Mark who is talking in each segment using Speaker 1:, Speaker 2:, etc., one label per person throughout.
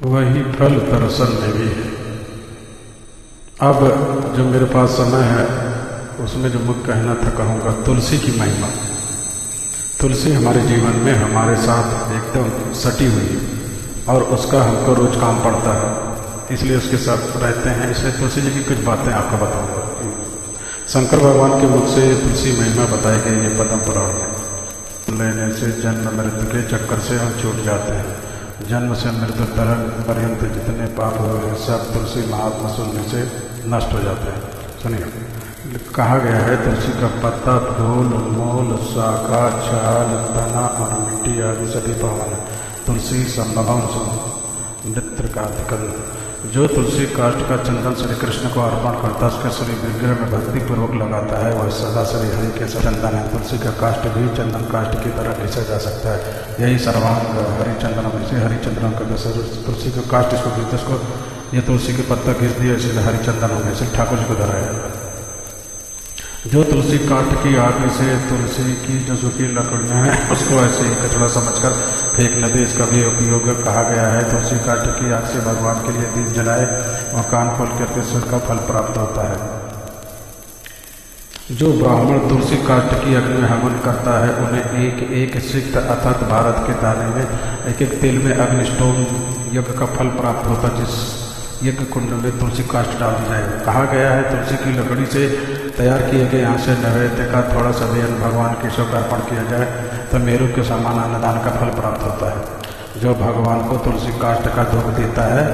Speaker 1: वही फल दरअसल में भी है। अब जो मेरे पास समय है उसमें जो मुझे कहना था कहूँगा तुलसी की महिमा। तुलसी हमारे जीवन में हमारे साथ एकदम सटी हुई है और उसका हमको रोज काम पड़ता है, इसलिए उसके साथ रहते हैं। इसलिए तुलसी जी की कुछ बातें आपको बताऊंगा। शंकर भगवान के मुख से तुलसी महिमा बताई गई है पद्म पुराण में। लेने से जन्म मृत्यु के चक्कर से हम छूट जाते हैं। जन्म से मृत्यु तक पर्यंत जितने पाप हुए हैं सब तुलसी महात्मा सुनने से नष्ट हो जाते हैं। सुनिए, कहा गया है तुलसी का पत्ता, फूल, मूल, शाखा, छाल, तना और मिट्टी आदि सभी पावन है। तुलसी संभवम नृत्य का अधिकरण। जो तुलसी काष्ठ का चंदन श्री कृष्ण को अर्पण करता है उसके श्री विग्रह में भक्ति पूर्वक लगाता है, वह सदा श्री हरि के चंदन है। तुलसी का काष्ठ भी चंदन काष्ठ की तरह घिसा जा सकता है। यही सर्वांग हरिचंदन में से हरिचंदन का तुलसी का काष्ठ इसको घिसते, इसको ये तुलसी के पत्ता घिस दिया इसलिए हरिचंदन हो गया, इसलिए ठाकुर जी को धराया। जो तुलसी काठ की आग से तुलसी की जो सूखी लकड़ियाँ हैं उसको ऐसे ही कचड़ा समझकर फेंक न दे, इसका भी उपयोग कहा गया है। तुलसी काठ की आग से भगवान के लिए दीप जलाए और कान खोल करके स्वर का फल प्राप्त होता है। जो ब्राह्मण तुलसी काठ की अग्नि में हवन करता है उन्हें एक एक सिक्त अर्थात भारत के दाने में एक एक तेल में अग्निष्टोम यज्ञ का फल प्राप्त होता, जिस यज्ञ कुंड में तुलसी काष्ठ डाल दी जाए। कहा गया है तुलसी की लकड़ी से तैयार किए गए यहाँ से नैवेद्य का थोड़ा सा भी भगवान केशव का अर्पण किया जाए तो मेरू के समान अन्नदान का फल प्राप्त होता है। जो भगवान को तुलसी काष्ठ का धूप देता है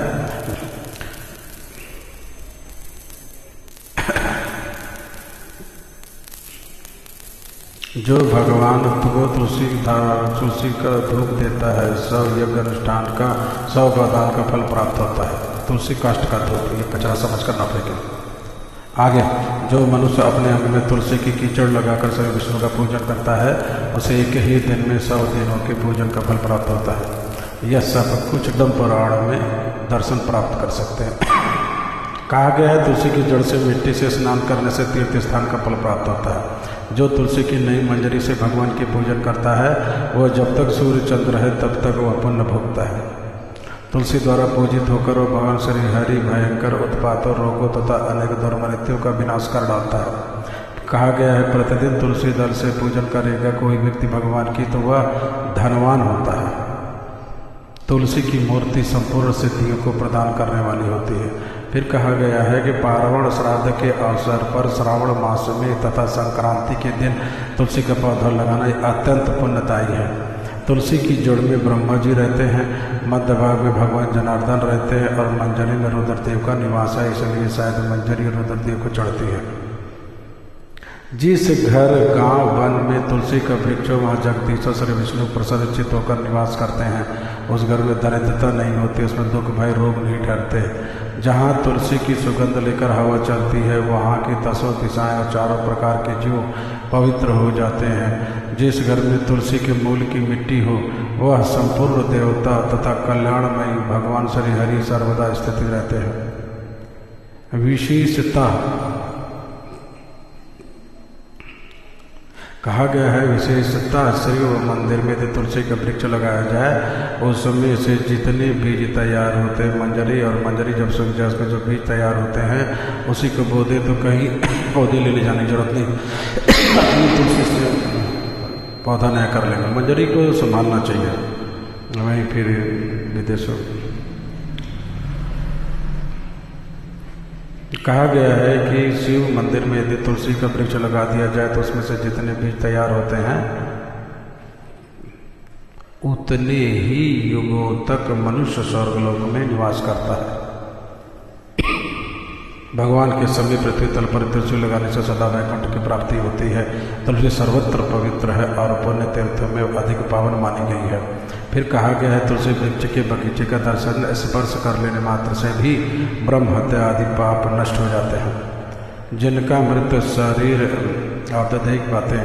Speaker 1: जो भगवान को तुलसी का धूप देता है सब यज्ञ अनुष्ठान का सब वरदान का फल प्राप्त होता है। तुलसी काष्ठ का धूप ये कचरा समझकर न फेंके। आगे, जो मनुष्य अपने अंग में तुलसी की कीचड़ लगाकर श्री विष्णु का पूजन करता है उसे एक ही दिन में 100 दिनों के पूजन का फल प्राप्त होता है। यह सब कुछ दम पुराण में दर्शन प्राप्त कर सकते हैं। कहा गया है तुलसी की जड़ से मिट्टी से स्नान करने से तीर्थ स्थान का फल प्राप्त होता है। जो तुलसी की नई मंजरी से भगवान की पूजन करता है वह जब तक सूर्य चंद्र है तब तक वह पुण्य भोगता है। तुलसी द्वारा पूजित होकर वह भगवान श्री हरि भयंकर उत्पातों, रोगों तथा अनेक दुर्मृत्युओं का विनाश कर डालता है। कहा गया है प्रतिदिन तुलसी दल से पूजन करेगा कोई व्यक्ति भगवान की तो वह धनवान होता है। तुलसी की मूर्ति संपूर्ण सिद्धियों को प्रदान करने वाली होती है। फिर कहा गया है कि पार्वण श्राद्ध के अवसर पर श्रावण मास में तथा संक्रांति के दिन तुलसी का पौधा लगाना अत्यंत पुण्यदायी है। तुलसी की जड़ में ब्रह्मा जी रहते हैं, मध्य भाग में भगवान जनार्दन रहते हैं और मंजरी में रुद्रदेव का निवास है, इसलिए शायद मंजरी रुद्रदेव को चढ़ती है। जिस घर गांव वन में तुलसी का वृक्ष हो वहाँ जगदीश्वर श्री विष्णु प्रसन्नचित होकर निवास करते हैं। उस घर में दरिद्रता नहीं होती, उसमें दुख भय रोग नहीं ठहरते। जहाँ तुलसी की सुगंध लेकर हवा चलती है वहाँ की 10 दिशाएं और चारों प्रकार के जीव पवित्र हो जाते हैं। जिस घर में तुलसी के मूल की मिट्टी हो वह संपूर्ण देवता तथा कल्याणमयी भगवान श्री हरि सर्वदा स्थित रहते हैं। विशेषता कहा गया है विशेषता शिव मंदिर में यदि तुलसी का वृक्ष लगाया जाए उस समय से जितने बीज तैयार होते हैं मंजरी और मंजरी जब सूख जाए उसमें जो बीज तैयार होते हैं उसी को बो दे तो कहीं पौधे लेने जाने की जरूरत नहीं, तुलसी से पौधा नया कर लेंगे। मंजरी को संभालना चाहिए, वहीं फिर विदेशों। कहा गया है कि शिव मंदिर में यदि तुलसी का वृक्ष लगा दिया जाए तो उसमें से जितने बीज तैयार होते हैं उतने ही युगों तक मनुष्य स्वर्गलोक में निवास करता है। भगवान के सभी पृथ्वी तल पर तुलसी लगाने से सदा वैकुंठ की प्राप्ति होती है। तुलसी सर्वत्र पवित्र है और पुण्य तीर्थों में अधिक पावन मानी गई है। फिर कहा गया है तुलसी वृक्ष के बगीचे का दर्शन स्पर्श कर लेने मात्र से भी ब्रह्म हत्या आदि पाप नष्ट हो जाते हैं। जिनका मृत शरीर औषधिक बातें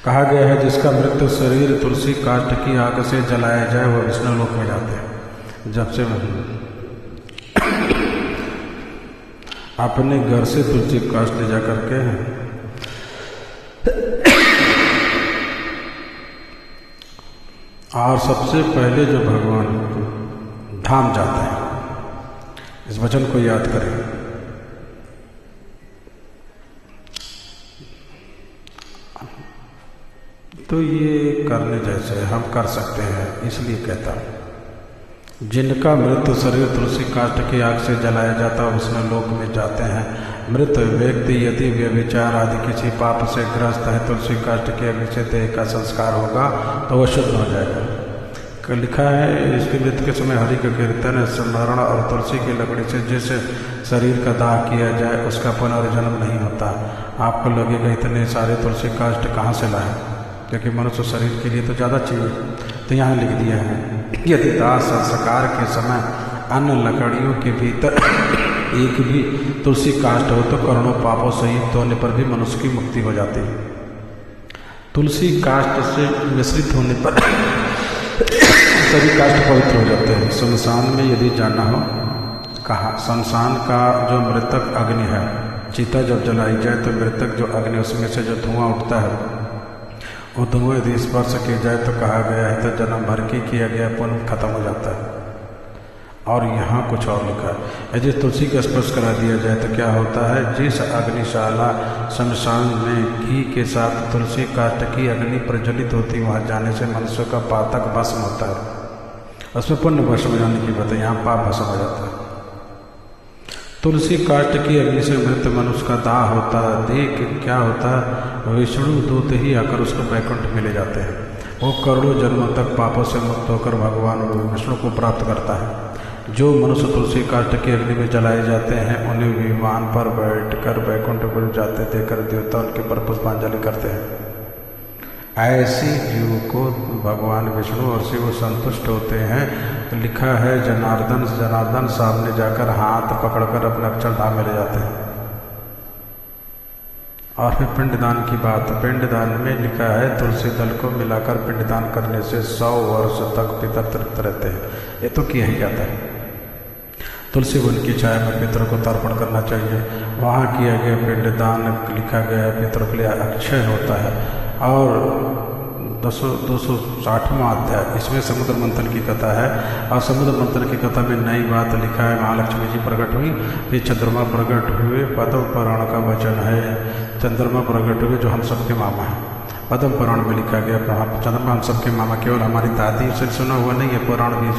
Speaker 1: कहा गया है जिसका मृत शरीर तुलसी काष्ठ की आग से जलाया जाए वह विष्णु लोक में जाते हैं। जब से अपने घर से तुलसी काष्ठ ले जा करके और सबसे पहले जो भगवान धाम जाते हैं, इस वचन को याद करें। तो ये करने जैसे हम कर सकते हैं, इसलिए कहता हूँ। जिनका मृत शरीर तुलसी काष्ठ की आग से जलाया जाता है उसमें लोक में जाते हैं। मृत व्यक्ति यदि व्यभिचार आदि किसी पाप से ग्रस्त है, तुलसी काष्ठ की अग्नि से देह का संस्कार होगा तो वह शुद्ध हो जाएगा। लिखा है इसके मृत्यु के समय हरि का कीर्तन स्मरण और तुलसी की लकड़ी से जिस शरीर का दाह किया जाए उसका पुनर्जन्म नहीं होता। आपको लगेगा इतने सारे तुलसी काष्ठ कहाँ से लाए, क्योंकि मनुष्य शरीर के लिए तो ज़्यादा चाहिए। तो यहाँ लिख दिया है यदि दाह संस्कार के समय अन्य लकड़ियों के भीतर एक भी तुलसी काष्ठ हो तो करोड़ों पापों से युक्त होने पर भी मनुष्य की मुक्ति हो जाती है। तुलसी काष्ठ से मिश्रित होने पर सभी काष्ठ पवित्र हो जाते हैं। शमशान में यदि जाना हो, कहा शमशान का जो मृतक अग्नि है, चिता जब जलाई जाए तो मृतक जो अग्नि उसमें से जो धुआं उठता है वो धुआं यदि स्पर्श किया जाए तो कहा गया है तो जन्म भर के किया गया पुण्य खत्म हो जाता है। और यहाँ कुछ और लिखा है यदि तुलसी का स्पर्श करा दिया जाए तो क्या होता है। जिस अग्निशाला शमशान में घी के साथ तुलसी काष्ठ की अग्नि प्रज्वलित होती वहाँ जाने से मनुष्य का पातक भस्म होता है। उसमें पुण्य भस्म हो जाने की बात है, यहाँ पाप भस्म हो जाता है। तुलसी काष्ठ की अग्नि से मृत मनुष्य का दाह होता है। देख क्या होता है, विष्णु दूत ही आकर उसको वैकुंठ में ले जाते हैं। वो करोड़ों जन्मों तक पापों से मुक्त होकर भगवान विष्णु को प्राप्त करता है। जो मनुष्य तुलसी काष्ठ की अग्नि में जलाए जाते हैं उन्हें विमान पर बैठकर वैकुंठ पर जाते देखकर देवता उनके पर पुष्पांजलि करते हैं। ऐसी जीव को भगवान विष्णु और शिव संतुष्ट होते हैं। लिखा है जनार्दन जनार्दन सामने जाकर हाथ पकड़कर अपने अक्षरधाम में ले जाते हैं। और फिर पिंडदान की बात, पिंडदान में लिखा है तुलसी दल को मिलाकर पिंडदान करने से 100 वर्ष तक पितर तृप्त रहते हैं। ये तो किया ही जाता है। तुलसी वन की छाया में पितरों को तर्पण करना चाहिए। वहाँ किया गया पिंडदान लिखा गया है पितरों के लिए अक्षय होता है। और 260वां अध्याय इसमें समुद्र मंथन की कथा है। और समुद्र मंथन की कथा में नई बात लिखा है महालक्ष्मी जी प्रकट हुई, फिर चंद्रमा प्रकट हुए। पद्म पुराण का वचन है, चंद्रमा प्रकट हुए जो हम सबके मामा हैं। पद्म पुराण में लिखा गया चंद्रमा हम सबके मामा, केवल हमारी दादी से सुना हुआ नहीं है, पुराण भी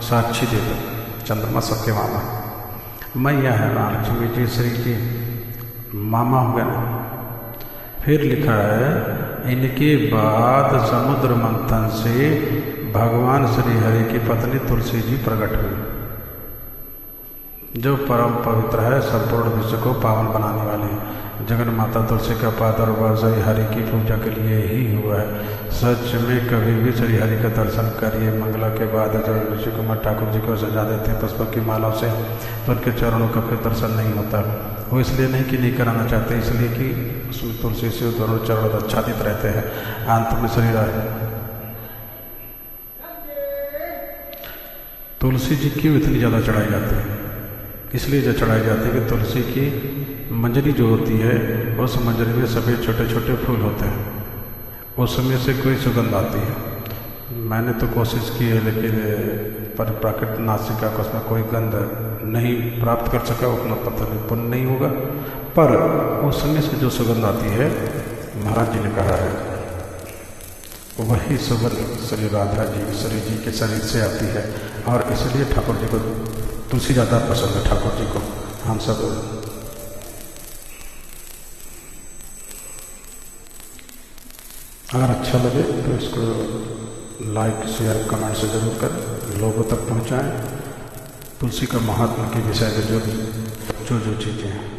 Speaker 1: साक्षी देते चंद्रमा सबके मामा। मैया है महालक्ष्मी जी, श्री जी मामा हो गए। फिर लिखा है इनके बाद समुद्र मंथन से भगवान श्री हरि की पत्नी तुलसी जी प्रकट हुई, जो परम पवित्र है, संपूर्ण विश्व को पावन बनाने वाली। जगन माता तुलसी का प्रादुर्भाव श्री हरि की पूजा के लिए ही हुआ है। सच में कभी भी श्री हरि का दर्शन करिए। मंगला के बाद जब ऋषि कुमार ठाकुर जी को सजा देते हैं पुष्प की मालाओं से, तो उनके चरणों का फिर दर्शन नहीं होता। वो इसलिए नहीं कि नहीं कराना चाहते, इसलिए कि उसमें तुलसी से दोनों चरण आच्छादित रहते हैं। अंत में शरीर आए। तुलसी जी क्यों इतनी ज़्यादा चढ़ाई जाती है? इसलिए जो चढ़ाई जाती है कि तुलसी की मंजरी जो होती है उस मंजरी में सफ़ेद छोटे छोटे फूल होते हैं, उसमें से कोई सुगंध आती है। मैंने तो कोशिश की है लेकिन पर प्राकृतिक नासिका को उसमें कोई गंध नहीं प्राप्त कर सका, उतना पता नहीं पुण्य नहीं होगा। पर उसमें से जो सुगंध आती है महाराज जी ने कहा है वही सुगंध श्री राधा जी श्री जी के शरीर से आती है। और इसलिए ठाकुर जी को तुलसी ज़्यादा पसंद है। ठाकुर जी को हम सब अगर अच्छा लगे तो इसको लाइक शेयर कमेंट से जरूर करें, लोगों तक पहुंचाएं। तुलसी का महात्मा के विषय में जो चीज़ें हैं